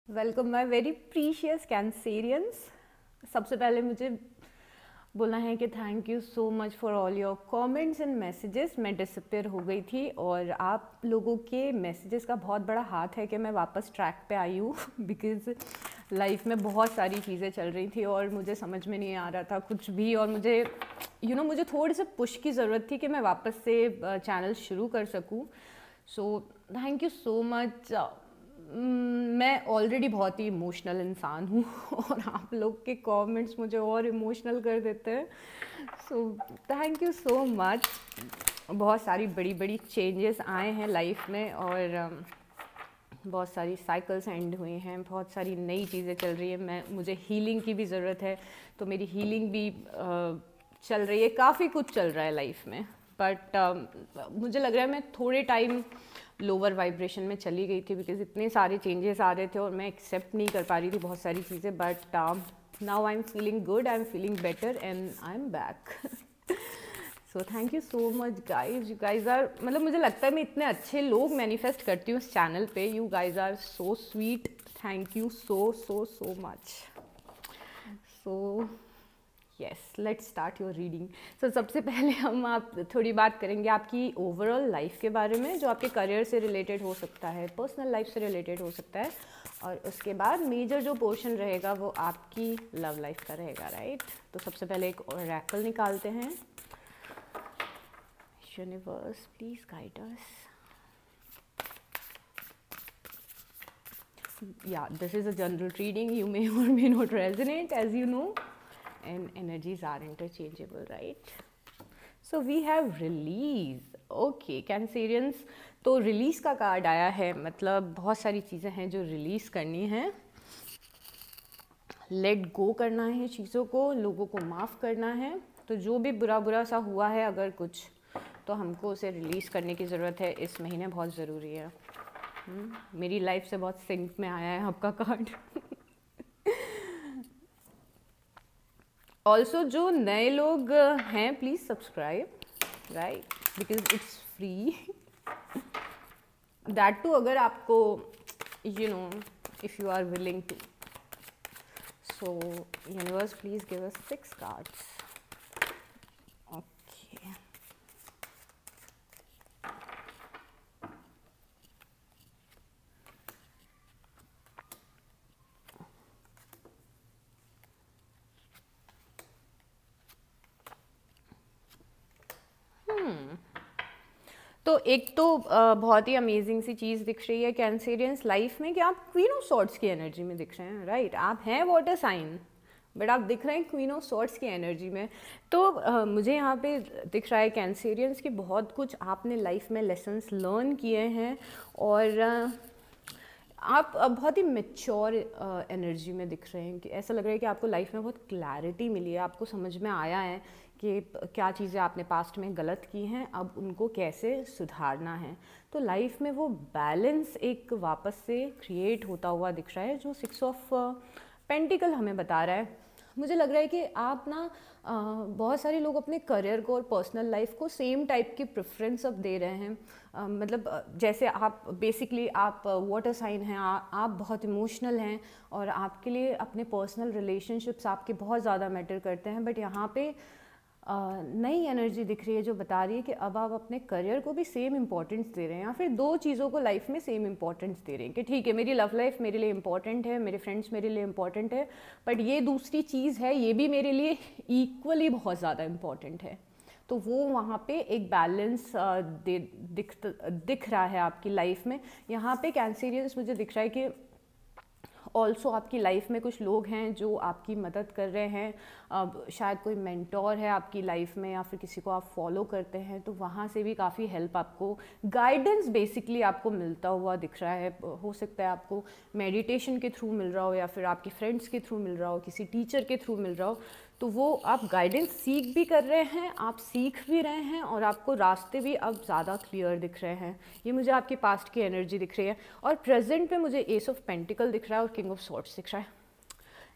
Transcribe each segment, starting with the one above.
Welcome my very precious Cancerians. सबसे पहले मुझे बोलना है कि thank you so much for all your comments and messages. मैं डिसअपियर हो गई थी और आप लोगों के मैसेजेस का बहुत बड़ा हाथ है कि मैं वापस ट्रैक पे आई हूँ बिकॉज़ लाइफ में बहुत सारी चीज़ें चल रही थी और मुझे समझ में नहीं आ रहा था कुछ भी, और मुझे मुझे थोड़ी सी पुश की ज़रूरत थी कि मैं वापस से चैनल शुरू कर सकूँ। सो थैंक यू सो मच। मैं ऑलरेडी बहुत ही इमोशनल इंसान हूँ और आप लोग के कमेंट्स मुझे और इमोशनल कर देते हैं। सो थैंक यू सो मच। बहुत सारी बड़ी बड़ी चेंजेस आए हैं लाइफ में और बहुत सारी साइकिल्स एंड हुए हैं, बहुत सारी नई चीज़ें चल रही है। मुझे हीलिंग की भी ज़रूरत है, तो मेरी हीलिंग भी चल रही है। काफ़ी कुछ चल रहा है लाइफ में, बट मुझे लग रहा है मैं थोड़े टाइम लोअर वाइब्रेशन में चली गई थी बिकॉज इतने सारे चेंजेस आ रहे थे और मैं एक्सेप्ट नहीं कर पा रही थी बहुत सारी चीज़ें। But now I am feeling good, I am feeling better and I am back. So thank you so much guys. You guys are, मतलब मुझे लगता है मैं इतने अच्छे लोग मैनिफेस्ट करती हूँ इस चैनल पे। You guys are so sweet. Thank you so so so much. So yes, let's start your reading. सो सबसे पहले हम आप थोड़ी बात करेंगे आपकी ओवरऑल लाइफ के बारे में, जो आपके करियर से रिलेटेड हो सकता है, पर्सनल लाइफ से रिलेटेड हो सकता है, और उसके बाद मेजर जो पोर्शन रहेगा वो आपकी लव लाइफ का रहेगा, राइट? तो सबसे पहले एक ओरेकल निकालते हैं। Universe please guide us. Yeah, this is a general reading. You may or may not resonate, as you know, and energies are interchangeable, right? So we have release. Okay, Cancerians, तो release का card आया है, मतलब बहुत सारी चीज़ें हैं जो रिलीज करनी है। लेट गो करना है चीज़ों को, लोगों को माफ़ करना है। तो जो भी बुरा बुरा सा हुआ है अगर कुछ, तो हमको उसे रिलीज़ करने की ज़रूरत है। इस महीने बहुत ज़रूरी है। मेरी लाइफ से बहुत सिंक में आया है आपका कार्ड। ऑल्सो जो नए लोग हैं please subscribe, right, because it's free. That too अगर आपको if you are willing to. So universe please give us 6 cards. Okay, तो एक तो बहुत ही अमेजिंग सी चीज़ दिख रही है कैंसेरियंस लाइफ में कि आप क्वीन ऑफ सॉर्ड्स की एनर्जी में दिख रहे हैं, राइट? आप हैं वाटर साइन बट आप दिख रहे हैं क्वीन ऑफ सॉर्ड्स की एनर्जी में। तो मुझे यहाँ पे दिख रहा है कैंसेरियंस कि बहुत कुछ आपने लाइफ में लेसन्स लर्न किए हैं और आप बहुत ही मेच्योर एनर्जी में दिख रहे हैं। कि ऐसा लग रहा है कि आपको लाइफ में बहुत क्लैरिटी मिली है, आपको समझ में आया है कि क्या चीज़ें आपने पास्ट में गलत की हैं, अब उनको कैसे सुधारना है। तो लाइफ में वो बैलेंस एक वापस से क्रिएट होता हुआ दिख रहा है, जो 6 ऑफ पेंटिकल हमें बता रहा है। मुझे लग रहा है कि आप ना बहुत सारे लोग अपने करियर को और पर्सनल लाइफ को सेम टाइप की प्रेफरेंस अब दे रहे हैं। मतलब जैसे आप बेसिकली आप वाटर साइन हैं, आप बहुत इमोशनल हैं और आपके लिए अपने पर्सनल रिलेशनशिप्स आपके बहुत ज़्यादा मैटर करते हैं। बट यहाँ पे नई एनर्जी दिख रही है जो बता रही है कि अब आप अपने करियर को भी सेम इम्पोर्टेंस दे रहे हैं, या फिर दो चीज़ों को लाइफ में सेम इम्पोर्टेंस दे रहे हैं कि ठीक है, मेरी लव लाइफ मेरे लिए इम्पॉर्टेंट है, मेरे फ्रेंड्स मेरे लिए इम्पॉर्टेंट है, बट ये दूसरी चीज़ है, ये भी मेरे लिए इक्वली बहुत ज़्यादा इम्पॉर्टेंट है। तो वो वहाँ पे एक बैलेंस दिख रहा है आपकी लाइफ में। यहाँ पे कैंसेरियंस मुझे दिख रहा है कि ऑल्सो आपकी लाइफ में कुछ लोग हैं जो आपकी मदद कर रहे हैं। अब शायद कोई मेंटोर है आपकी लाइफ में, या फिर किसी को आप फॉलो करते हैं, तो वहाँ से भी काफ़ी हेल्प, आपको गाइडेंस बेसिकली आपको मिलता हुआ दिख रहा है। हो सकता है आपको मेडिटेशन के थ्रू मिल रहा हो, या फिर आपके फ्रेंड्स के थ्रू मिल रहा हो, किसी टीचर के थ्रू मिल रहा हो। तो वो आप गाइडेंस सीख भी कर रहे हैं, आप सीख भी रहे हैं, और आपको रास्ते भी अब ज़्यादा क्लियर दिख रहे हैं। ये मुझे आपके पास्ट की एनर्जी दिख रही है। और प्रेजेंट पे मुझे एस ऑफ पेंटिकल दिख रहा है और किंग ऑफ सॉर्ड्स दिख रहा है।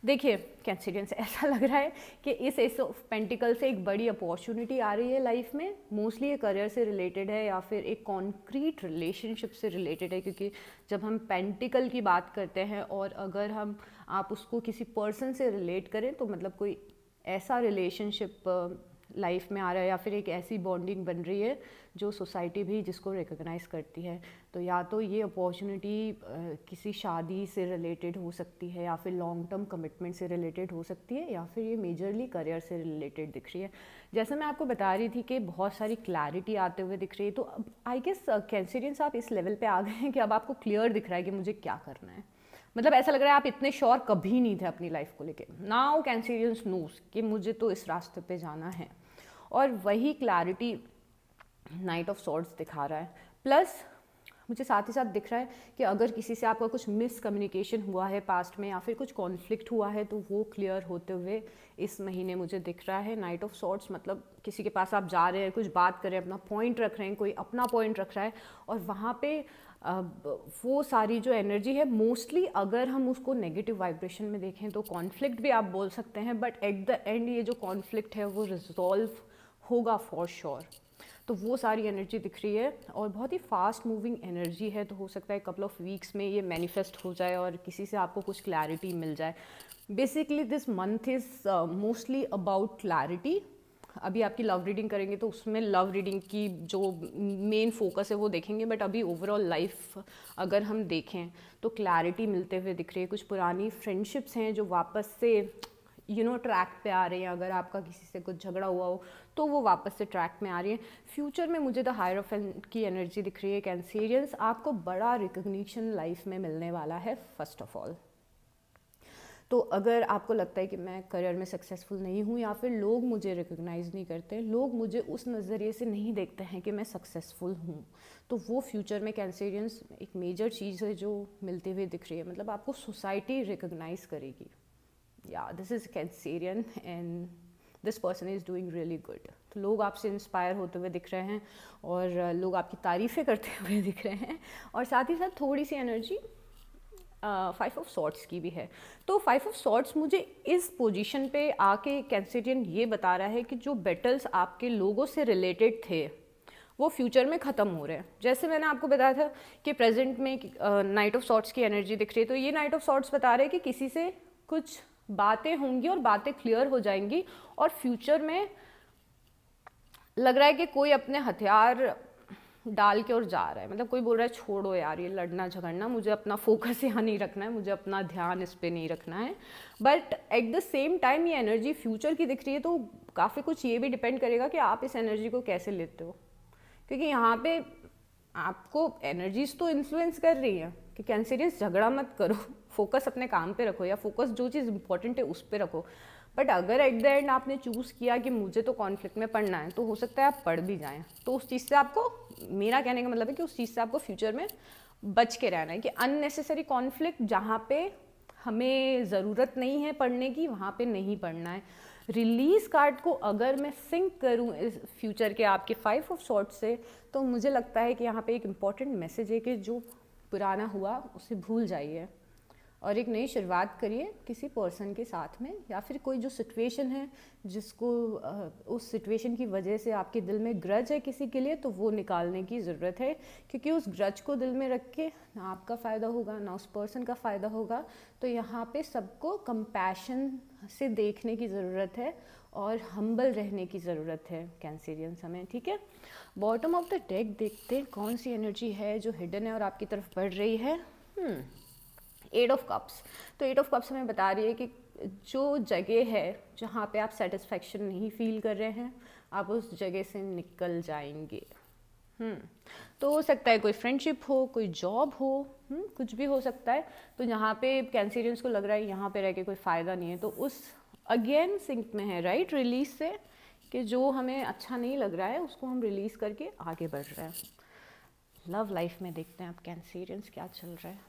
देखिए कैंसिडियन से ऐसा लग रहा है कि इस एस ऑफ पेंटिकल से एक बड़ी अपॉर्चुनिटी आ रही है लाइफ में। मोस्टली ये करियर से रिलेटेड है या फिर एक कॉन्क्रीट रिलेशनशिप से रिलेटेड है, क्योंकि जब हम पेंटिकल की बात करते हैं और अगर आप उसको किसी पर्सन से रिलेट करें तो मतलब कोई ऐसा रिलेशनशिप लाइफ में आ रहा है या फिर एक ऐसी बॉन्डिंग बन रही है जो सोसाइटी भी जिसको रिकॉग्नाइज करती है। तो या तो ये अपॉर्चुनिटी किसी शादी से रिलेटेड हो सकती है या फिर लॉन्ग टर्म कमिटमेंट से रिलेटेड हो सकती है या फिर ये मेजरली करियर से रिलेटेड दिख रही है। जैसे मैं आपको बता रही थी कि बहुत सारी क्लैरिटी आते हुए दिख रही है, तो अब आई गेस कैंसिडियंस आप इस लेवल पे आ गए हैं कि अब आपको क्लियर दिख रहा है कि मुझे क्या करना है। मतलब ऐसा लग रहा है आप इतने श्योर कभी नहीं थे अपनी लाइफ को लेके। नाउ कैंसिडियंस नोस कि मुझे तो इस रास्ते पे जाना है, और वही क्लैरिटी नाइट ऑफ सॉर्ड्स दिखा रहा है। प्लस मुझे साथ ही साथ दिख रहा है कि अगर किसी से आपका कुछ मिसकम्युनिकेशन हुआ है पास्ट में या फिर कुछ कॉन्फ्लिक्ट हुआ है तो वो क्लियर होते हुए इस महीने मुझे दिख रहा है। नाइट ऑफ सॉर्ड्स मतलब किसी के पास आप जा रहे हैं, कुछ बात कर रहे हैं, अपना पॉइंट रख रहे हैं, कोई अपना पॉइंट रख रहा है, और वहाँ पे वो सारी जो एनर्जी है मोस्टली अगर हम उसको नेगेटिव वाइब्रेशन में देखें तो कॉन्फ्लिक्ट भी आप बोल सकते हैं, बट एट द एंड ये जो कॉन्फ्लिक्ट है वो रिजॉल्व होगा फॉर श्योर। तो वो सारी एनर्जी दिख रही है और बहुत ही फास्ट मूविंग एनर्जी है। तो हो सकता है कपल ऑफ वीक्स में ये मैनिफेस्ट हो जाए और किसी से आपको कुछ क्लैरिटी मिल जाए। Basically this month is mostly about clarity. अभी आपकी लव रीडिंग करेंगे तो उसमें लव रीडिंग की जो मेन फोकस है वो देखेंगे, बट अभी ओवरऑल लाइफ अगर हम देखें तो क्लैरिटी मिलते हुए दिख रही है। कुछ पुरानी फ्रेंडशिप्स हैं जो वापस से ट्रैक पे आ रही हैं। अगर आपका किसी से कुछ झगड़ा हुआ हो तो वो वापस से ट्रैक में आ रही है। फ्यूचर में मुझे द हायरोफेंट की एनर्जी दिख रही है। कैंसेरियंस, आपको बड़ा रिकग्निशन लाइफ में मिलने वाला है फर्स्ट ऑफ ऑल। तो अगर आपको लगता है कि मैं करियर में सक्सेसफुल नहीं हूँ या फिर लोग मुझे रिकग्नाइज़ नहीं करते, लोग मुझे उस नज़रिए से नहीं देखते हैं कि मैं सक्सेसफुल हूँ, तो वो फ्यूचर में कैंसेरियंस एक मेजर चीज़ है जो मिलती हुई दिख रही है। मतलब आपको सोसाइटी रिकग्नाइज़ करेगी। या this is Cancerian and this person is doing really good. तो लोग आपसे इंस्पायर होते हुए दिख रहे हैं और लोग आपकी तारीफ़ें करते हुए दिख रहे हैं। और साथ ही साथ थोड़ी सी एनर्जी 5 ऑफ सॉर्ट्स की भी है। तो 5 ऑफ सॉर्ट्स मुझे इस पोजीशन पे आके कैंसेरियन ये बता रहा है कि जो बैटल्स आपके लोगों से रिलेटेड थे वो फ्यूचर में ख़त्म हो रहे हैं। जैसे मैंने आपको बताया था कि प्रेजेंट में नाइट ऑफ सॉर्ट्स की एनर्जी दिख रही है, तो ये नाइट ऑफ सॉर्ट्स बता रहे हैं कि किसी से कुछ बातें होंगी और बातें क्लियर हो जाएंगी, और फ्यूचर में लग रहा है कि कोई अपने हथियार डाल के और जा रहा है। मतलब कोई बोल रहा है छोड़ो यार ये लड़ना झगड़ना, मुझे अपना फोकस यहाँ नहीं रखना है, मुझे अपना ध्यान इस पे नहीं रखना है। But at the same time ये एनर्जी फ्यूचर की दिख रही है, तो काफ़ी कुछ ये भी डिपेंड करेगा कि आप इस एनर्जी को कैसे लेते हो, क्योंकि यहाँ पे आपको एनर्जीज तो इन्फ्लुएंस कर रही है कि कैंसेरियस झगड़ा मत करो, फोकस अपने काम पे रखो या फोकस जो चीज़ इंपॉर्टेंट है उस पर रखो। बट अगर एट द एंड आपने चूज़ किया कि मुझे तो कॉन्फ्लिक्ट में पढ़ना है, तो हो सकता है आप पढ़ भी जाएं। तो उस चीज़ से आपको, मेरा कहने का मतलब है कि उस चीज़ से आपको फ्यूचर में बच के रहना है कि अननेसेसरी कॉन्फ्लिक्ट जहाँ पे हमें ज़रूरत नहीं है पढ़ने की वहाँ पे नहीं पढ़ना है। रिलीज़ कार्ड को अगर मैं सिंक करूँ इस फ्यूचर के आपके 5 ऑफ सॉर्ट्स से, तो मुझे लगता है कि यहाँ पे एक इम्पॉर्टेंट मैसेज है कि जो पुराना हुआ उसे भूल जाइए और एक नई शुरुआत करिए किसी पर्सन के साथ में, या फिर कोई जो सिचुएशन है जिसको उस सिचुएशन की वजह से आपके दिल में ग्रज है किसी के लिए, तो वो निकालने की ज़रूरत है। क्योंकि उस ग्रज को दिल में रख के ना आपका फ़ायदा होगा ना उस पर्सन का फ़ायदा होगा। तो यहाँ पे सबको कंपैशन से देखने की ज़रूरत है और हम्बल रहने की ज़रूरत है कैंसेरियन समय, ठीक है। बॉटम ऑफ द डेक देखते हैं कौन सी एनर्जी है जो हिडन है और आपकी तरफ बढ़ रही है। 8 ऑफ कप्स। तो 8 ऑफ कप्स हमें बता रही है कि जो जगह है जहाँ पे आप सेटिस्फैक्शन नहीं फील कर रहे हैं, आप उस जगह से निकल जाएंगे। तो हो सकता है कोई फ्रेंडशिप हो, कोई जॉब हो, कुछ भी हो सकता है। तो यहाँ पे कैंसेरियंस को लग रहा है यहाँ पे रह के कोई फ़ायदा नहीं है, तो उस अगेन सिंक में है राइट रिलीज से, कि जो हमें अच्छा नहीं लग रहा है उसको हम रिलीज़ करके आगे बढ़ रहे हैं। लव लाइफ में देखते हैं अब कैंसेरियंस क्या चल रहा है।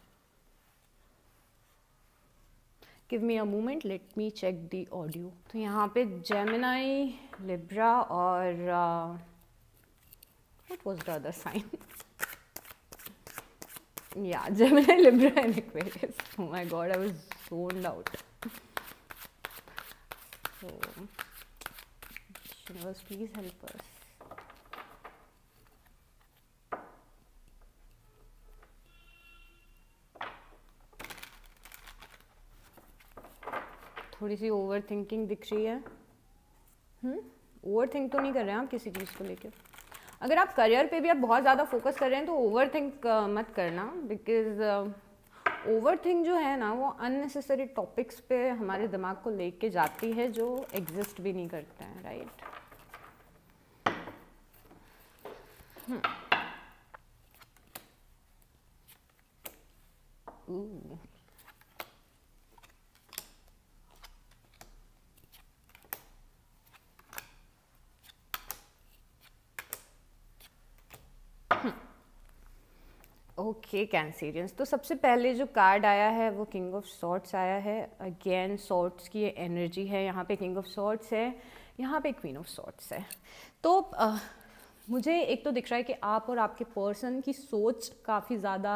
Give me a moment, let me check the audio. तो यहाँ पे जेमिनाई, लिब्रा और what was the other sign? Yeah Gemini, Libra and Aquarius. Oh my God, I was zoned out. So universe, please help us. थोड़ी सी over thinking दिख रही है। Over think तो नहीं कर रहे हैं आप किसी चीज़ को लेकर। अगर आप करियर पे भी आप बहुत ज़्यादा फोकस कर रहे हैं तो ओवर थिंक मत करना, बिकॉज ओवर थिंक जो है ना वो अननेसेसरी टॉपिक्स पे हमारे दिमाग को लेके जाती है जो एग्जिस्ट भी नहीं करते हैं, राइट। ओके कैंसेरियंस, तो सबसे पहले जो कार्ड आया है वो किंग ऑफ सॉर्ड्स आया है। अगेन सॉर्ड्स की ये एनर्जी है, यहाँ पे किंग ऑफ सॉर्ड्स है, यहाँ पे क्वीन ऑफ सॉर्ड्स है। तो मुझे एक तो दिख रहा है कि आप और आपके पर्सन की सोच काफ़ी ज़्यादा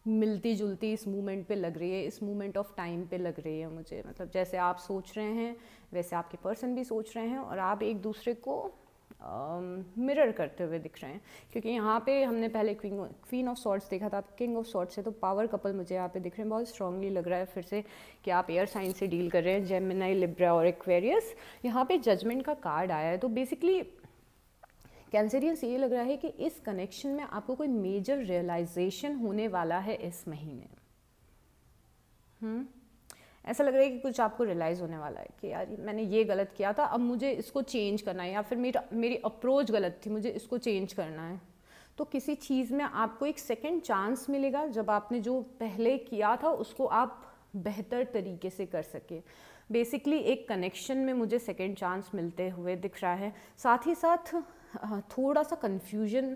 मिलती जुलती इस मूवमेंट पे लग रही है, इस मूवमेंट ऑफ टाइम पे लग रही है मुझे। मतलब जैसे आप सोच रहे हैं वैसे आपके पर्सन भी सोच रहे हैं और आप एक दूसरे को मिरर करते हुए दिख रहे हैं। क्योंकि यहाँ पे हमने पहले क्वीन ऑफ सॉर्ड्स देखा था, किंग ऑफ सॉर्ड्स है, तो पावर कपल मुझे यहाँ पे दिख रहे हैं। बहुत स्ट्रांगली लग रहा है फिर से कि आप एयर साइन से डील कर रहे हैं, जेमिनी, लिब्रा और एक्वेरियस। यहाँ पे जजमेंट का कार्ड आया है, तो बेसिकली कैंसेरियंस ये लग रहा है कि इस कनेक्शन में आपको कोई मेजर रियलाइजेशन होने वाला है इस महीने। ऐसा लग रहा है कि कुछ आपको रियलाइज़ होने वाला है कि यार मैंने ये गलत किया था, अब मुझे इसको चेंज करना है, या फिर मेरी अप्रोच गलत थी, मुझे इसको चेंज करना है। तो किसी चीज़ में आपको एक सेकंड चांस मिलेगा जब आपने जो पहले किया था उसको आप बेहतर तरीके से कर सके। बेसिकली एक कनेक्शन में मुझे सेकंड चांस मिलते हुए दिख रहा है। साथ ही साथ थोड़ा सा कन्फ्यूजन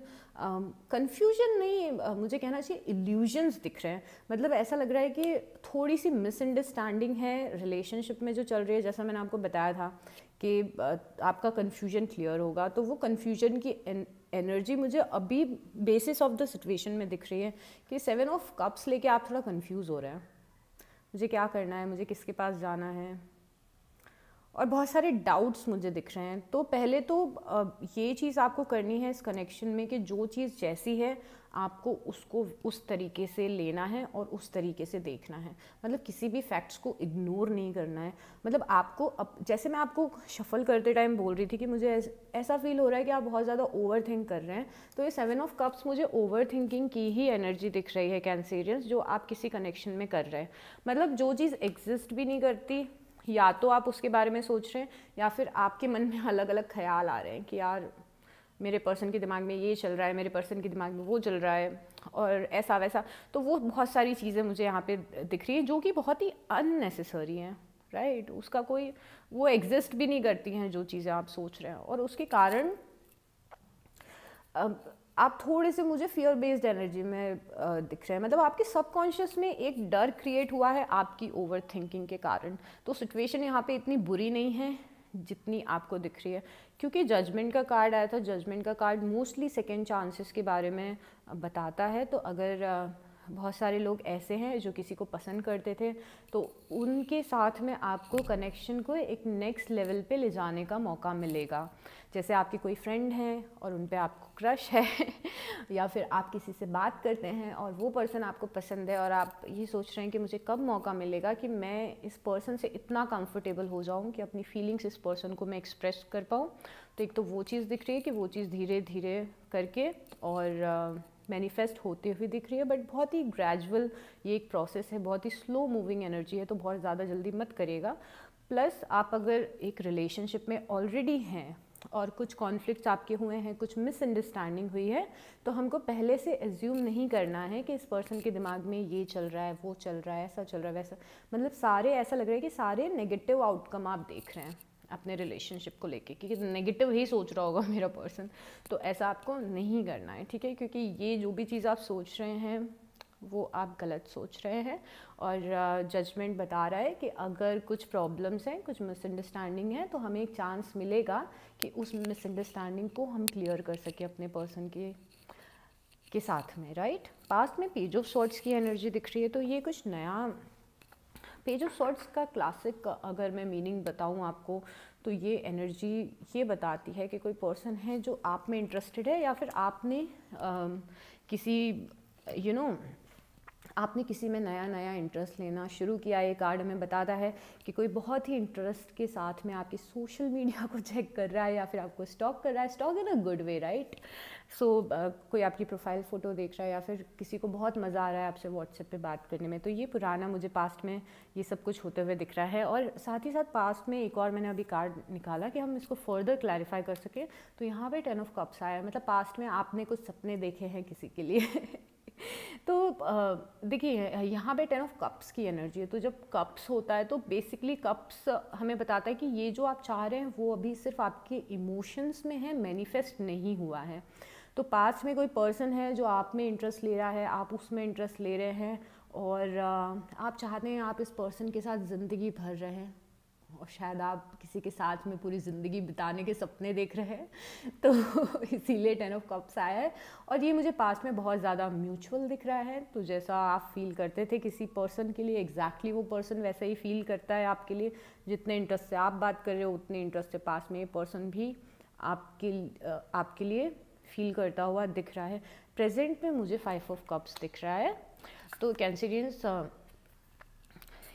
नहीं, मुझे कहना चाहिए इल्यूजन्स दिख रहे हैं। मतलब ऐसा लग रहा है कि थोड़ी सी मिसअंडरस्टैंडिंग है रिलेशनशिप में जो चल रही है। जैसा मैंने आपको बताया था कि आपका कन्फ्यूजन क्लियर होगा, तो वो कन्फ्यूजन की एनर्जी मुझे अभी बेसिस ऑफ द सिचुएशन में दिख रही है कि 7 ऑफ कप्स लेके आप थोड़ा कन्फ्यूज़ हो रहे हैं, मुझे क्या करना है, मुझे किसके पास जाना है, और बहुत सारे डाउट्स मुझे दिख रहे हैं। तो पहले तो ये चीज़ आपको करनी है इस कनेक्शन में कि जो चीज़ जैसी है आपको उसको उस तरीके से लेना है और उस तरीके से देखना है। मतलब किसी भी फैक्ट्स को इग्नोर नहीं करना है। मतलब आपको जैसे मैं आपको शफल करते टाइम बोल रही थी कि मुझे ऐसा फील हो रहा है कि आप बहुत ज़्यादा ओवर थिंक कर रहे हैं, तो ये 7 ऑफ कप्स मुझे ओवर थिंकिंग की ही एनर्जी दिख रही है कैंसेरियंस, जो आप किसी कनेक्शन में कर रहे हैं। मतलब जो चीज़ एग्जिस्ट भी नहीं करती, या तो आप उसके बारे में सोच रहे हैं या फिर आपके मन में अलग अलग ख्याल आ रहे हैं कि यार मेरे पर्सन के दिमाग में ये चल रहा है, मेरे पर्सन के दिमाग में वो चल रहा है, और ऐसा वैसा। तो वो बहुत सारी चीज़ें मुझे यहाँ पे दिख रही हैं जो कि बहुत ही अननेसेसरी हैं, राइट। उसका कोई वो एग्जिस्ट भी नहीं करती हैं जो चीज़ें आप सोच रहे हैं, और उसके कारण आप थोड़े से मुझे फियर बेस्ड एनर्जी में दिख रहे हैं। मतलब आपके सबकॉन्शियस में एक डर क्रिएट हुआ है आपकी ओवर थिंकिंग के कारण। तो सिचुएशन यहाँ पे इतनी बुरी नहीं है जितनी आपको दिख रही है, क्योंकि जजमेंट का कार्ड आया था। जजमेंट का कार्ड मोस्टली सेकेंड चांसेस के बारे में बताता है। तो अगर बहुत सारे लोग ऐसे हैं जो किसी को पसंद करते थे, तो उनके साथ में आपको कनेक्शन को एक नेक्स्ट लेवल पे ले जाने का मौका मिलेगा। जैसे आपके कोई फ्रेंड हैं और उन पे आपको क्रश है या फिर आप किसी से बात करते हैं और वो पर्सन आपको पसंद है और आप ये सोच रहे हैं कि मुझे कब मौका मिलेगा कि मैं इस पर्सन से इतना कंफर्टेबल हो जाऊं कि अपनी फीलिंग्स इस पर्सन को मैं एक्सप्रेस कर पाऊँ। तो एक तो वो चीज़ दिख रही है कि वो चीज़ धीरे धीरे करके और मैनिफेस्ट होते हुए दिख रही है, बट बहुत ही ग्रेजुअल ये एक प्रोसेस है, बहुत ही स्लो मूविंग एनर्जी है, तो बहुत ज़्यादा जल्दी मत करिएगा। प्लस आप अगर एक रिलेशनशिप में ऑलरेडी हैं और कुछ कॉन्फ्लिक्ट्स आपके हुए हैं, कुछ मिसअंडरस्टैंडिंग हुई है, तो हमको पहले से एज्यूम नहीं करना है कि इस पर्सन के दिमाग में ये चल रहा है, वो चल रहा है, ऐसा चल रहा है, वैसा। मतलब सारे ऐसा लग रहा है कि सारे नेगेटिव आउटकम आप देख रहे हैं अपने रिलेशनशिप को लेके, क्योंकि नेगेटिव ही सोच रहा होगा मेरा पर्सन। तो ऐसा आपको नहीं करना है, ठीक है, क्योंकि ये जो भी चीज़ आप सोच रहे हैं वो आप गलत सोच रहे हैं। और जजमेंट बता रहा है कि अगर कुछ प्रॉब्लम्स हैं, कुछ मिसअंडरस्टैंडिंग है, तो हमें एक चांस मिलेगा कि उस मिसअंडरस्टैंडिंग को हम क्लियर कर सकें अपने पर्सन के साथ में, राइट। पास्ट में पेज ऑफ सॉर्ड्स की एनर्जी दिख रही है, तो ये कुछ नया पेज ऑफ सॉर्ड्स का क्लासिक अगर मैं मीनिंग बताऊं आपको, तो ये एनर्जी ये बताती है कि कोई पर्सन है जो आप में इंटरेस्टेड है, या फिर आपने किसी आपने किसी में नया नया इंटरेस्ट लेना शुरू किया। ये कार्ड हमें बताता है कि कोई बहुत ही इंटरेस्ट के साथ में आपकी सोशल मीडिया को चेक कर रहा है या फिर आपको स्टॉक कर रहा है, stalk in a good way, right. So कोई आपकी प्रोफाइल फ़ोटो देख रहा है या फिर किसी को बहुत मज़ा आ रहा है आपसे व्हाट्सएप पे बात करने में। तो ये पुराना मुझे पास्ट में ये सब कुछ होते हुए दिख रहा है। और साथ ही साथ पास्ट में एक और मैंने अभी कार्ड निकाला कि हम इसको फर्दर क्लैरिफाई कर सकें। तो यहाँ पे 10 ऑफ कप्स आया, मतलब पास्ट में आपने कुछ सपने देखे हैं किसी के लिए तो देखिए यहाँ पे 10 ऑफ कप्स की एनर्जी है। तो जब कप्स होता है तो बेसिकली कप्स हमें बताता है कि ये जो आप चाह रहे हैं वो अभी सिर्फ आपके इमोशंस में है, मैनिफेस्ट नहीं हुआ है। तो पास्ट में कोई पर्सन है जो आप में इंटरेस्ट ले रहा है, आप उसमें इंटरेस्ट ले रहे हैं, और आप चाहते हैं आप इस पर्सन के साथ ज़िंदगी भर रहे हैं, और शायद आप किसी के साथ में पूरी ज़िंदगी बिताने के सपने देख रहे हैं। तो इसीलिए 10 ऑफ कप्स आया है। और ये मुझे पास्ट में बहुत ज़्यादा म्यूचुअल दिख रहा है। तो जैसा आप फील करते थे किसी पर्सन के लिए, एग्जैक्टली वो पर्सन वैसा ही फील करता है आपके लिए। जितने इंटरेस्ट से आप बात कर रहे हो उतने इंटरेस्ट से पास्ट में ये पर्सन भी आपके लिए फील करता हुआ दिख रहा है। प्रेजेंट में मुझे 5 ऑफ कप्स दिख रहा है। तो कैंसरियंस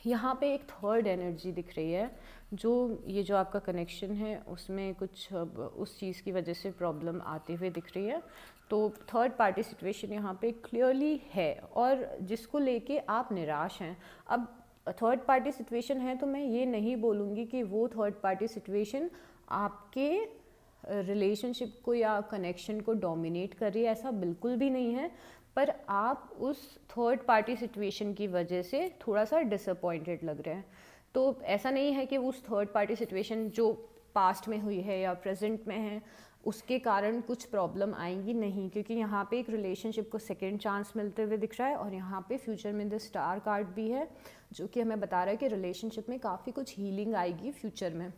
यहाँ पे एक थर्ड एनर्जी दिख रही है, जो ये जो आपका कनेक्शन है उसमें कुछ उस चीज़ की वजह से प्रॉब्लम आते हुए दिख रही है। तो थर्ड पार्टी सिचुएशन यहाँ पे क्लियरली है, और जिसको लेके आप निराश हैं। अब थर्ड पार्टी सिचुएशन है तो मैं ये नहीं बोलूँगी कि वो थर्ड पार्टी सिचुएशन आपके रिलेशनशिप को या कनेक्शन को डोमिनेट कर रही है, ऐसा बिल्कुल भी नहीं है। पर आप उस थर्ड पार्टी सिचुएशन की वजह से थोड़ा सा डिसअपॉइंटेड लग रहे हैं। तो ऐसा नहीं है कि उस थर्ड पार्टी सिचुएशन जो पास्ट में हुई है या प्रेजेंट में है उसके कारण कुछ प्रॉब्लम आएंगी, नहीं। क्योंकि यहाँ पे एक रिलेशनशिप को सेकेंड चांस मिलते हुए दिख रहा है, और यहाँ पे फ्यूचर में द स्टार कार्ड भी है जो कि हमें बता रहा है कि रिलेशनशिप में काफ़ी कुछ हीलिंग आएगी फ्यूचर में।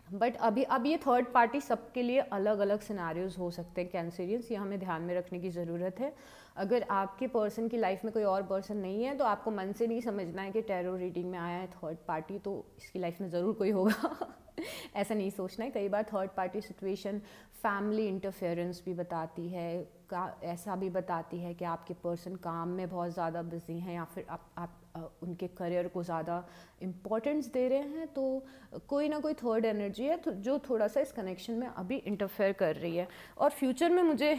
बट अब ये थर्ड पार्टी सबके लिए अलग अलग सिनारियोज हो सकते हैं कैंसरियंस, ये हमें ध्यान में रखने की ज़रूरत है। अगर आपके पर्सन की लाइफ में कोई और पर्सन नहीं है तो आपको मन से नहीं समझना है कि टैरो रीडिंग में आया है थर्ड पार्टी तो इसकी लाइफ में ज़रूर कोई होगा ऐसा नहीं सोचना है। कई बार third party situation family interference भी बताती है, ऐसा भी बताती है कि आपके पर्सन काम में बहुत ज़्यादा बिजी हैं या फिर आप उनके करियर को ज़्यादा इम्पोर्टेंस दे रहे हैं। तो कोई ना कोई थर्ड एनर्जी है जो थोड़ा सा इस कनेक्शन में अभी इंटरफेयर कर रही है। और फ्यूचर में मुझे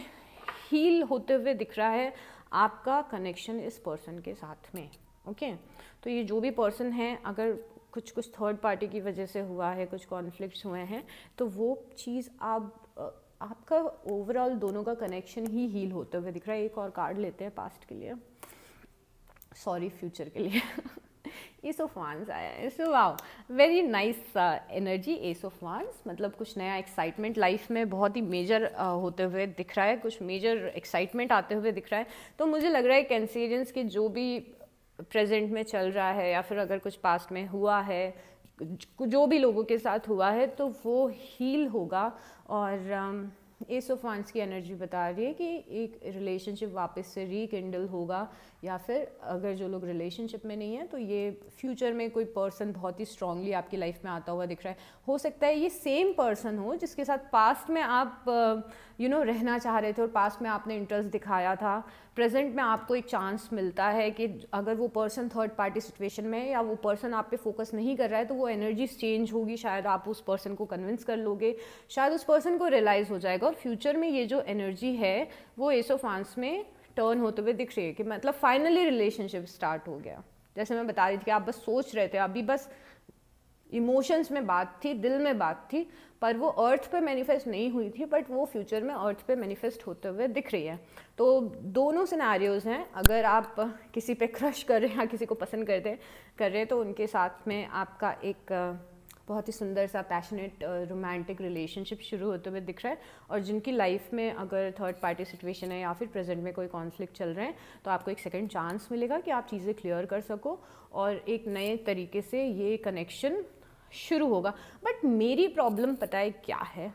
हील होते हुए दिख रहा है आपका कनेक्शन इस पर्सन के साथ में। ओके, तो ये जो भी पर्सन है, अगर कुछ थर्ड पार्टी की वजह से हुआ है, कुछ कॉन्फ्लिक्ट्स हुए हैं, तो वो चीज़ आपका ओवरऑल दोनों का कनेक्शन ही हील होते हुए दिख रहा है। एक और कार्ड लेते हैं पास्ट के लिए, सॉरी फ्यूचर के लिए एस ऑफ वांड्स आया है। So wow, very nice energy. S of wands मतलब कुछ नया एक्साइटमेंट लाइफ में बहुत ही मेजर होते हुए दिख रहा है, कुछ मेजर एक्साइटमेंट आते हुए दिख रहा है। तो मुझे लग रहा है कैंसरियंस के जो भी प्रेजेंट में चल रहा है या फिर अगर कुछ पास्ट में हुआ है, जो भी लोगों के साथ हुआ है, तो वो हील होगा। और एस ऑफ वांड्स की एनर्जी बता रही है कि एक रिलेशनशिप वापस से रीकिंडल होगा, या फिर अगर जो लोग रिलेशनशिप में नहीं है तो ये फ्यूचर में कोई पर्सन बहुत ही स्ट्रांगली आपकी लाइफ में आता हुआ दिख रहा है। हो सकता है ये सेम पर्सन हो जिसके साथ पास्ट में आप रहना चाह रहे थे और पास्ट में आपने इंटरेस्ट दिखाया था। प्रेजेंट में आपको एक चांस मिलता है कि अगर वो पर्सन थर्ड पार्टी सिचुएशन में है या वो पर्सन आप पे फोकस नहीं कर रहा है तो वो एनर्जी चेंज होगी, शायद आप उस पर्सन को कन्विंस कर लोगे, शायद उस पर्सन को रियलाइज़ हो जाएगा। और फ्यूचर में ये जो एनर्जी है वो एस ऑफ वांड्स में टर्न होते हुए दिख रही है कि मतलब फाइनली रिलेशनशिप स्टार्ट हो गया। जैसे मैं बता रही थी कि आप बस सोच रहे थे, अभी बस इमोशंस में बात थी, दिल में बात थी, पर वो अर्थ पे मैनिफेस्ट नहीं हुई थी, बट वो फ्यूचर में अर्थ पे मैनिफेस्ट होते हुए दिख रही है। तो दोनों सिनेरियोज हैं। अगर आप किसी पे क्रश कर रहे हैं या किसी को पसंद कर रहे हैं तो उनके साथ में आपका एक बहुत ही सुंदर सा पैशनेट रोमांटिक रिलेशनशिप शुरू होते हुए दिख रहा है। और जिनकी लाइफ में अगर थर्ड पार्टी सिचुएशन है या फिर प्रेजेंट में कोई कॉन्फ्लिक्ट चल रहे हैं तो आपको एक सेकंड चांस मिलेगा कि आप चीज़ें क्लियर कर सको और एक नए तरीके से ये कनेक्शन शुरू होगा। बट मेरी प्रॉब्लम पता है क्या है,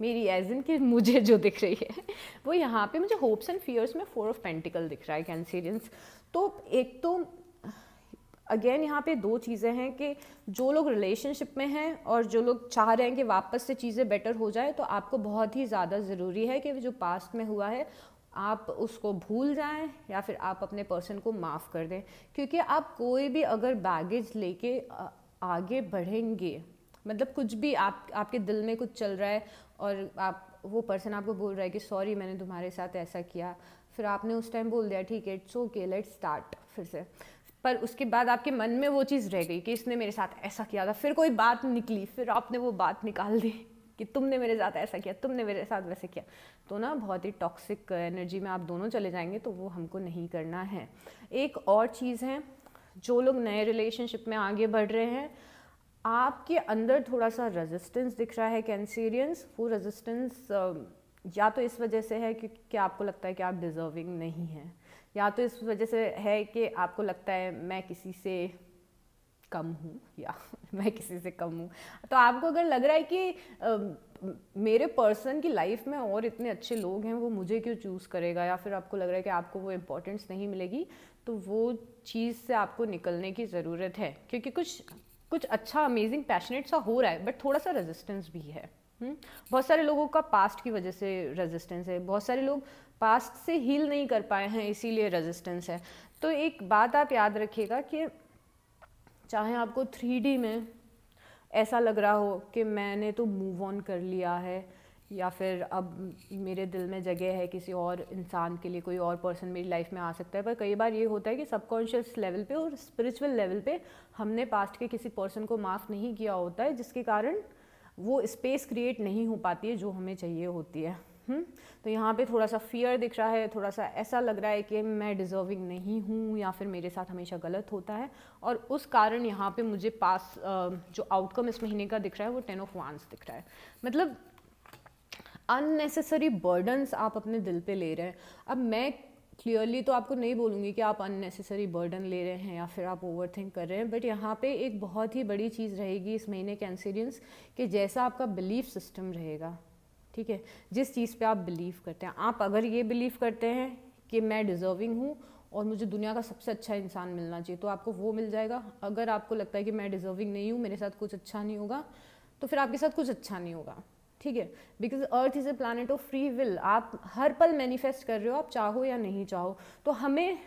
मेरी एज इन कि मुझे जो दिख रही है वो यहाँ पे मुझे होप्स एंड फियर्स में 4 ऑफ पेंटिकल दिख रहा है कैंसरियंस। तो एक तो अगेन यहाँ पे दो चीज़ें हैं कि जो लोग रिलेशनशिप में हैं और जो लोग चाह रहे हैं कि वापस से चीज़ें बेटर हो जाए, तो आपको बहुत ही ज़्यादा ज़रूरी है कि जो पास्ट में हुआ है आप उसको भूल जाएं या फिर आप अपने पर्सन को माफ़ कर दें। क्योंकि आप कोई भी अगर बैगेज लेके आगे बढ़ेंगे, मतलब कुछ भी आपके दिल में कुछ चल रहा है और वो पर्सन आपको बोल रहा है कि सॉरी मैंने तुम्हारे साथ ऐसा किया, फिर आपने उस टाइम बोल दिया ठीक है इट्स ओके लेट्स स्टार्ट फिर से, पर उसके बाद आपके मन में वो चीज़ रह गई कि इसने मेरे साथ ऐसा किया था, फिर कोई बात निकली, फिर आपने वो बात निकाल दी कि तुमने मेरे साथ ऐसा किया, तुमने मेरे साथ वैसे किया, तो ना बहुत ही टॉक्सिक एनर्जी में आप दोनों चले जाएंगे, तो वो हमको नहीं करना है। एक और चीज़ है, जो लोग नए रिलेशनशिप में आगे बढ़ रहे हैं, आपके अंदर थोड़ा सा रेजिस्टेंस दिख रहा है कैंसेरियंस। वो रेजिस्टेंस या तो इस वजह से है कि आपको लगता है कि आप डिज़र्विंग नहीं हैं, या तो इस वजह से है कि आपको लगता है मैं किसी से कम हूँ या मैं किसी से कम हूँ। तो आपको अगर लग रहा है कि मेरे पर्सन की लाइफ में और इतने अच्छे लोग हैं, वो मुझे क्यों चूज़ करेगा, या फिर आपको लग रहा है कि आपको वो इम्पोर्टेंस नहीं मिलेगी, तो वो चीज़ से आपको निकलने की ज़रूरत है। क्योंकि कुछ अच्छा अमेजिंग पैशनेट सा हो रहा है, बट थोड़ा सा रेजिस्टेंस भी है। बहुत सारे लोगों का पास्ट की वजह से रेजिस्टेंस है, बहुत सारे लोग पास्ट से हील नहीं कर पाए हैं, इसीलिए रेजिस्टेंस है। तो एक बात आप याद रखिएगा कि चाहे आपको 3D में ऐसा लग रहा हो कि मैंने तो मूव ऑन कर लिया है, या फिर अब मेरे दिल में जगह है किसी और इंसान के लिए, कोई और पर्सन मेरी लाइफ में आ सकता है, पर कई बार ये होता है कि सबकॉन्शियस लेवल पे और स्पिरिचुअल लेवल पे हमने पास्ट के किसी पर्सन को माफ़ नहीं किया होता है, जिसके कारण वो स्पेस क्रिएट नहीं हो पाती है जो हमें चाहिए होती है। तो यहाँ पे थोड़ा सा फियर दिख रहा है, थोड़ा सा ऐसा लग रहा है कि मैं डिज़र्विंग नहीं हूँ, या फिर मेरे साथ हमेशा गलत होता है, और उस कारण यहाँ पे मुझे पास जो आउटकम इस महीने का दिख रहा है वो 10 ऑफ वांड्स दिख रहा है। मतलब अननेसेसरी बर्डन्स आप अपने दिल पे ले रहे हैं। अब मैं क्लियरली तो आपको नहीं बोलूँगी कि आप अननेसेसरी बर्डन ले रहे हैं या फिर आप ओवरथिंक कर रहे हैं, बट यहाँ पे एक बहुत ही बड़ी चीज़ रहेगी इस महीने कैंसेरियंस, कि जैसा आपका बिलीफ सिस्टम रहेगा, ठीक है, जिस चीज़ पे आप बिलीव करते हैं, आप अगर ये बिलीव करते हैं कि मैं डिज़र्विंग हूँ और मुझे दुनिया का सबसे अच्छा इंसान मिलना चाहिए, तो आपको वो मिल जाएगा। अगर आपको लगता है कि मैं डिज़र्विंग नहीं हूँ, मेरे साथ कुछ अच्छा नहीं होगा, तो फिर आपके साथ कुछ अच्छा नहीं होगा, ठीक है। Because earth is a planet of free will, आप हर पल मैनिफेस्ट कर रहे हो, आप चाहो या नहीं चाहो। तो हमें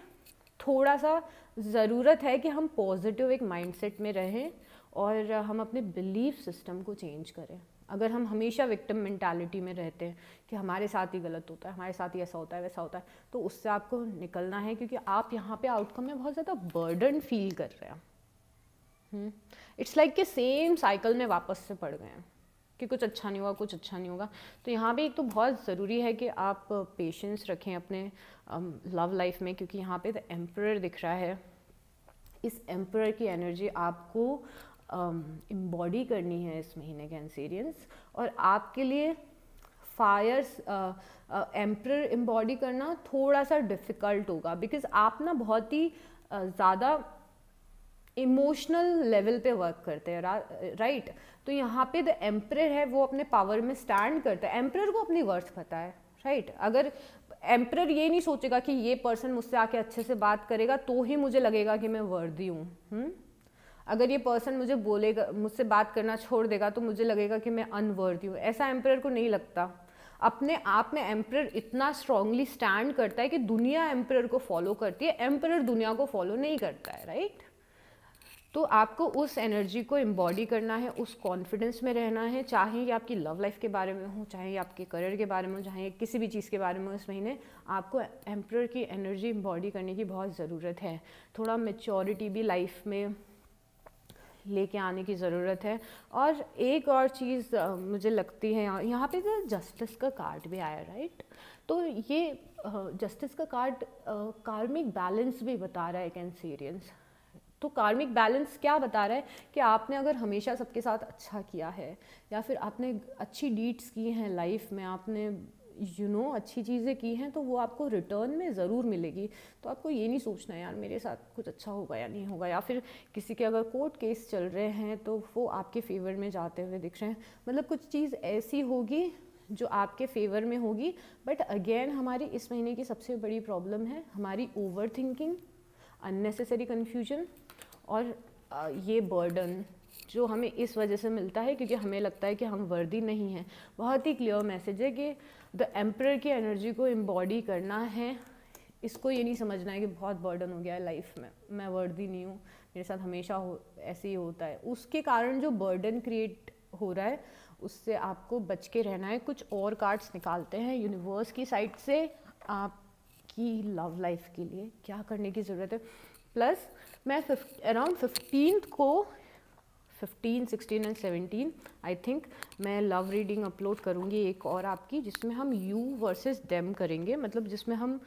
थोड़ा सा ज़रूरत है कि हम पॉजिटिव एक माइंडसेट में रहें और हम अपने बिलीफ सिस्टम को चेंज करें। अगर हम हमेशा विक्टिम मेंटालिटी में रहते हैं कि हमारे साथ ही गलत होता है, हमारे साथ ही ऐसा होता है वैसा होता है, तो उससे आपको निकलना है, क्योंकि आप यहाँ पे आउटकम में बहुत ज़्यादा बर्डन फील कर रहे हैं। इट्स लाइक कि सेम साइकिल में वापस से पड़ गए हैं कि कुछ अच्छा नहीं होगा, कुछ अच्छा नहीं होगा। तो यहाँ पे एक तो बहुत ज़रूरी है कि आप पेशेंस रखें अपने लव लाइफ में, क्योंकि यहाँ पे द एम्परर दिख रहा है। इस एम्परर की एनर्जी आपको एम्बॉडी करनी है इस महीने कैंसेरियंस, और आपके लिए फायर्स एम्परर एम्बॉडी करना थोड़ा सा डिफ़िकल्ट होगा, बिकॉज आप ना बहुत ही ज़्यादा इमोशनल लेवल पे वर्क करते हैं, राइट। तो यहाँ पे द एम्परर है, वो अपने पावर में स्टैंड करता है। एम्परर को अपनी वर्थ पता है, राइट। अगर एम्परर ये नहीं सोचेगा कि ये पर्सन मुझसे आके अच्छे से बात करेगा तो ही मुझे लगेगा कि मैं वर्दी हूँ, अगर ये पर्सन मुझे बोलेगा, मुझसे बात करना छोड़ देगा तो मुझे लगेगा कि मैं अनवर्दी हूँ, ऐसा एम्परर को नहीं लगता। अपने आप में एम्परर इतना स्ट्रांगली स्टैंड करता है कि दुनिया एम्परर को फॉलो करती है, एम्परर दुनिया को फॉलो नहीं करता है, राइट। तो आपको उस एनर्जी को एम्बॉडी करना है, उस कॉन्फिडेंस में रहना है, चाहे ये आपकी लव लाइफ के बारे में हो, चाहे ये आपके करियर के बारे में हो, चाहे किसी भी चीज़ के बारे में हो। इस महीने आपको एम्परर की एनर्जी एम्बॉडी करने की बहुत ज़रूरत है। थोड़ा मैच्योरिटी भी लाइफ में लेके आने की ज़रूरत है। और एक और चीज़ मुझे लगती है, यहाँ पे तो जस्टिस का कार्ड भी आया, राइट। तो ये जस्टिस का कार्ड कार्मिक बैलेंस भी बता रहा है कैंसेरियंस। तो कार्मिक बैलेंस क्या बता रहा है कि आपने अगर हमेशा सबके साथ अच्छा किया है, या फिर आपने अच्छी डीड्स की हैं लाइफ में, आपने अच्छी चीज़ें की हैं, तो वो आपको रिटर्न में ज़रूर मिलेगी। तो आपको ये नहीं सोचना यार मेरे साथ कुछ अच्छा होगा या नहीं होगा, या फिर किसी के अगर कोर्ट केस चल रहे हैं तो वो आपके फेवर में जाते हुए दिख रहे हैं, मतलब कुछ चीज़ ऐसी होगी जो आपके फेवर में होगी। बट अगेन हमारी इस महीने की सबसे बड़ी प्रॉब्लम है हमारी ओवर थिंकिंग, अननेसेसरी कन्फ्यूजन और ये बर्डन जो हमें इस वजह से मिलता है क्योंकि हमें लगता है कि हम वर्दी नहीं हैं। बहुत ही क्लियर मैसेज है कि द एम्परर की एनर्जी को एम्बॉडी करना है। इसको ये नहीं समझना है कि बहुत बर्डन हो गया है लाइफ में, मैं वर्दी नहीं हूँ, मेरे साथ हमेशा ऐसे ही होता है। उसके कारण जो बर्डन क्रिएट हो रहा है उससे आपको बच के रहना है। कुछ और कार्ड्स निकालते हैं यूनिवर्स की साइड से आपकी लव लाइफ के लिए क्या करने की ज़रूरत है। प्लस मैं अराउंड 15 को 15, 16 एंड 17 आई थिंक मैं लव रीडिंग अपलोड करूँगी एक और आपकी, जिसमें हम यू वर्सेस देम करेंगे। मतलब जिसमें हम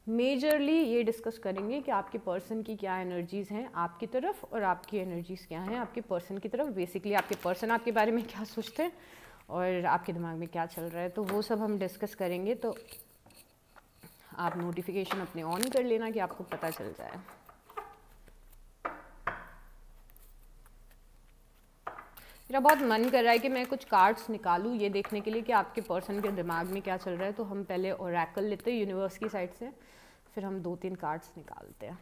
मेजरली ये डिस्कस करेंगे कि आपके पर्सन की क्या एनर्जीज़ हैं आपकी तरफ और आपकी एनर्जीज़ क्या हैं आपके पर्सन की तरफ। बेसिकली आपके पर्सन आपके बारे में क्या सोचते हैं और आपके दिमाग में क्या चल रहा है, तो वो सब हम डिस्कस करेंगे। तो आप नोटिफिकेशन अपने ऑन कर लेना कि आपको पता चल जाए। मेरा बहुत मन कर रहा है कि मैं कुछ कार्ड्स निकालूं ये देखने के लिए कि आपके पर्सन के दिमाग में क्या चल रहा है। तो हम पहले ओरेकल लेते हैं यूनिवर्स की साइड से, फिर हम 2-3 कार्ड्स निकालते हैं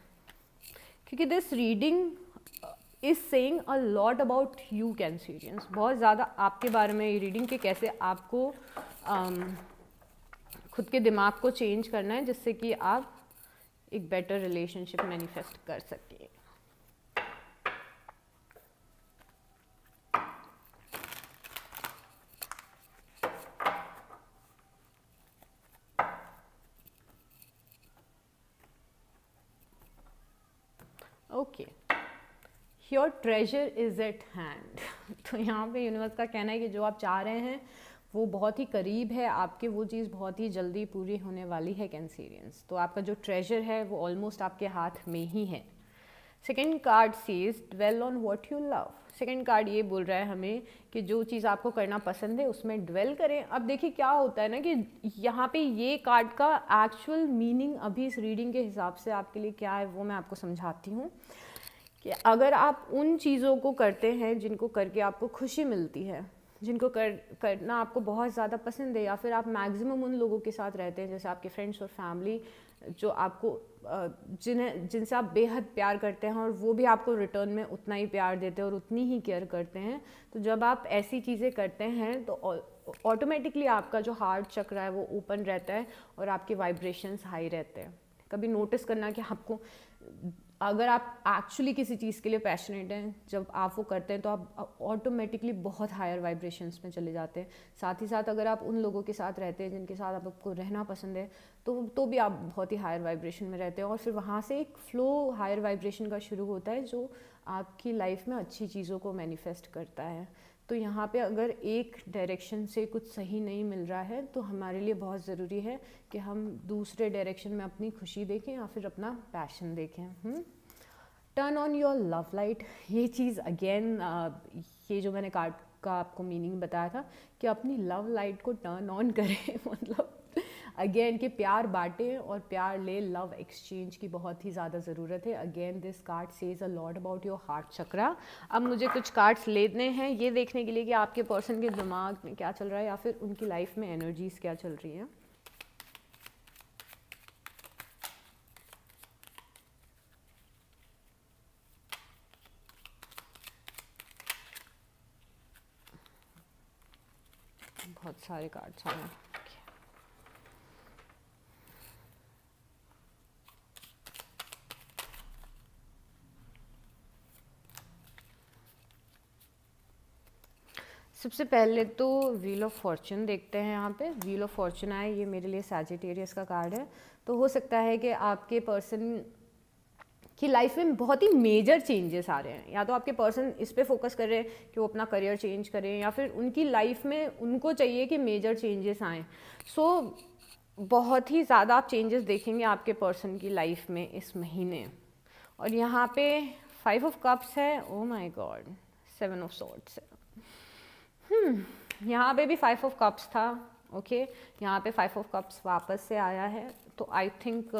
क्योंकि this reading is saying a lot about you Cancerians. बहुत ज़्यादा आपके बारे में ये रीडिंग कि कैसे आपको खुद के दिमाग को चेंज करना है जिससे कि आप एक बेटर रिलेशनशिप मैनिफेस्ट कर सकें। Okay, your treasure is eight hand. तो यहाँ पे यूनिवर्स का कहना है कि जो आप चाह रहे हैं वो बहुत ही करीब है आपके, वो चीज़ बहुत ही जल्दी पूरी होने वाली है कैंसेरियंस। तो आपका जो ट्रेजर है वो ऑलमोस्ट आपके हाथ में ही है। Second card sees dwell on what you love. Second card ये बोल रहा है हमें कि जो चीज़ आपको करना पसंद है उसमें ड्वेल करें। अब देखिए क्या होता है ना कि यहाँ पे ये कार्ड का एक्चुअल मीनिंग अभी इस रीडिंग के हिसाब से आपके लिए क्या है वो मैं आपको समझाती हूँ। कि अगर आप उन चीज़ों को करते हैं जिनको करके आपको खुशी मिलती है, जिनको करना आपको बहुत ज़्यादा पसंद है, या फिर आप मैक्सिमम उन लोगों के साथ रहते हैं जैसे आपके फ्रेंड्स और फैमिली जो आपको जिनसे आप बेहद प्यार करते हैं और वो भी आपको रिटर्न में उतना ही प्यार देते हैं और उतनी ही केयर करते हैं, तो जब आप ऐसी चीज़ें करते हैं तो ऑटोमेटिकली आपका जो हार्ट चक्र है वो ओपन रहता है और आपके वाइब्रेशंस हाई रहते हैं। कभी नोटिस करना कि आपको अगर आप एक्चुअली किसी चीज़ के लिए पैशनेट हैं, जब आप वो करते हैं तो आप ऑटोमेटिकली बहुत हायर वाइब्रेशंस में चले जाते हैं। साथ ही साथ अगर आप उन लोगों के साथ रहते हैं जिनके साथ आपको रहना पसंद है तो भी आप बहुत ही हायर वाइब्रेशन में रहते हैं और फिर वहाँ से एक फ्लो हायर वाइब्रेशन का शुरू होता है जो आपकी लाइफ में अच्छी चीज़ों को मैनिफेस्ट करता है। तो यहाँ पे अगर एक डायरेक्शन से कुछ सही नहीं मिल रहा है तो हमारे लिए बहुत ज़रूरी है कि हम दूसरे डायरेक्शन में अपनी खुशी देखें या फिर अपना पैशन देखें। Turn on your love light. ये चीज़ अगेन ये जो मैंने कार्ड का आपको मीनिंग बताया था कि अपनी लव लाइट को टर्न ऑन करें। मतलब अगेन कि प्यार बांटें और प्यार ले, लव एक्सचेंज की बहुत ही ज़्यादा ज़रूरत है। Again this card says a lot about your heart chakra. अब मुझे कुछ कार्ड्स लेने हैं ये देखने के लिए कि आपके पर्सन के दिमाग में क्या चल रहा है या फिर उनकी लाइफ में एनर्जीज क्या चल रही हैं। बहुत सारे कार्ड्स आए हैं। सबसे पहले तो व्हील ऑफ फॉर्चून देखते हैं। यहाँ पे व्हील ऑफ फॉर्चून आए, ये मेरे लिए सैजिटेरियस का कार्ड है। तो हो सकता है कि आपके पर्सन की लाइफ में बहुत ही मेजर चेंजेस आ रहे हैं, या तो आपके पर्सन इस पे फोकस कर रहे हैं कि वो अपना करियर चेंज करें या फिर उनकी लाइफ में उनको चाहिए कि मेजर चेंजेस आएँ। सो बहुत ही ज़्यादा आप चेंजेस देखेंगे आपके पर्सन की लाइफ में इस महीने। और यहाँ पे 5 ऑफ कप्स है, oh my God, 7 of swords है। यहाँ पे भी 5 ऑफ कप्स था, ओके यहाँ पे 5 ऑफ कप्स वापस से आया है। तो आई थिंक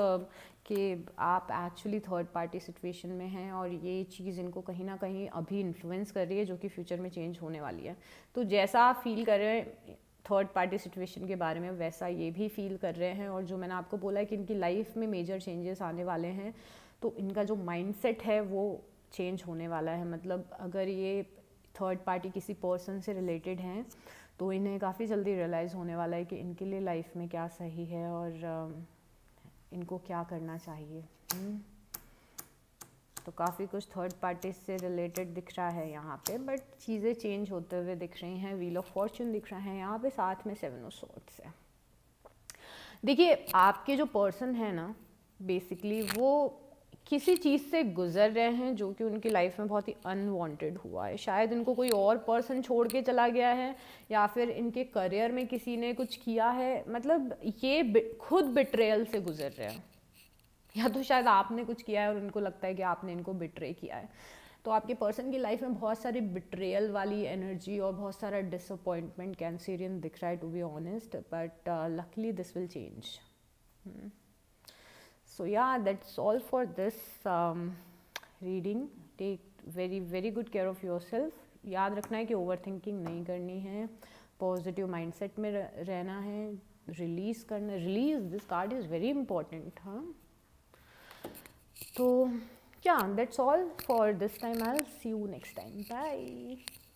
कि आप एक्चुअली थर्ड पार्टी सिचुएशन में हैं और ये चीज़ इनको कहीं ना कहीं अभी इन्फ्लुएंस कर रही है जो कि फ्यूचर में चेंज होने वाली है। तो जैसा आप फील कर रहे हैं थर्ड पार्टी सिचुएशन के बारे में वैसा ये भी फील कर रहे हैं। और जो मैंने आपको बोला है कि इनकी लाइफ में मेजर चेंजेस आने वाले हैं, तो इनका जो माइंडसेट है वो चेंज होने वाला है। मतलब अगर ये थर्ड पार्टी किसी पर्सन से रिलेटेड हैं तो इन्हें काफ़ी जल्दी रियलाइज़ होने वाला है कि इनके लिए लाइफ में क्या सही है और इनको क्या करना चाहिए। तो काफ़ी कुछ थर्ड पार्टी से रिलेटेड दिख रहा है यहाँ पे, बट चीज़ें चेंज होते हुए दिख रही हैं। व्हील ऑफ फॉर्चून दिख रहा है यहाँ पे, साथ में 7 ऑफ स्वॉर्ड्स है। देखिए आपके जो पर्सन है ना, बेसिकली वो किसी चीज़ से गुजर रहे हैं जो कि उनकी लाइफ में बहुत ही अनवांटेड हुआ है। शायद इनको कोई और पर्सन छोड़ के चला गया है, या फिर इनके करियर में किसी ने कुछ किया है। मतलब ये खुद बिट्रेयल से गुजर रहे हैं, या तो शायद आपने कुछ किया है और उनको लगता है कि आपने इनको बिट्रे किया है। तो आपके पर्सन की लाइफ में बहुत सारी बिट्रेयल वाली एनर्जी और बहुत सारा डिसअपॉइंटमेंट कैंसेरियन दिख रहा है, to be honest, but luckily this will change. So yeah, that's all for this reading. Take very good care of yourself. याद रखना है कि ओवर थिंकिंग नहीं करनी है, पॉजिटिव माइंडसेट में रहना है, रिलीज करना। Release, this card is very important. हाँ, तो yeah, that's all for this time. I'll see you next time. Bye.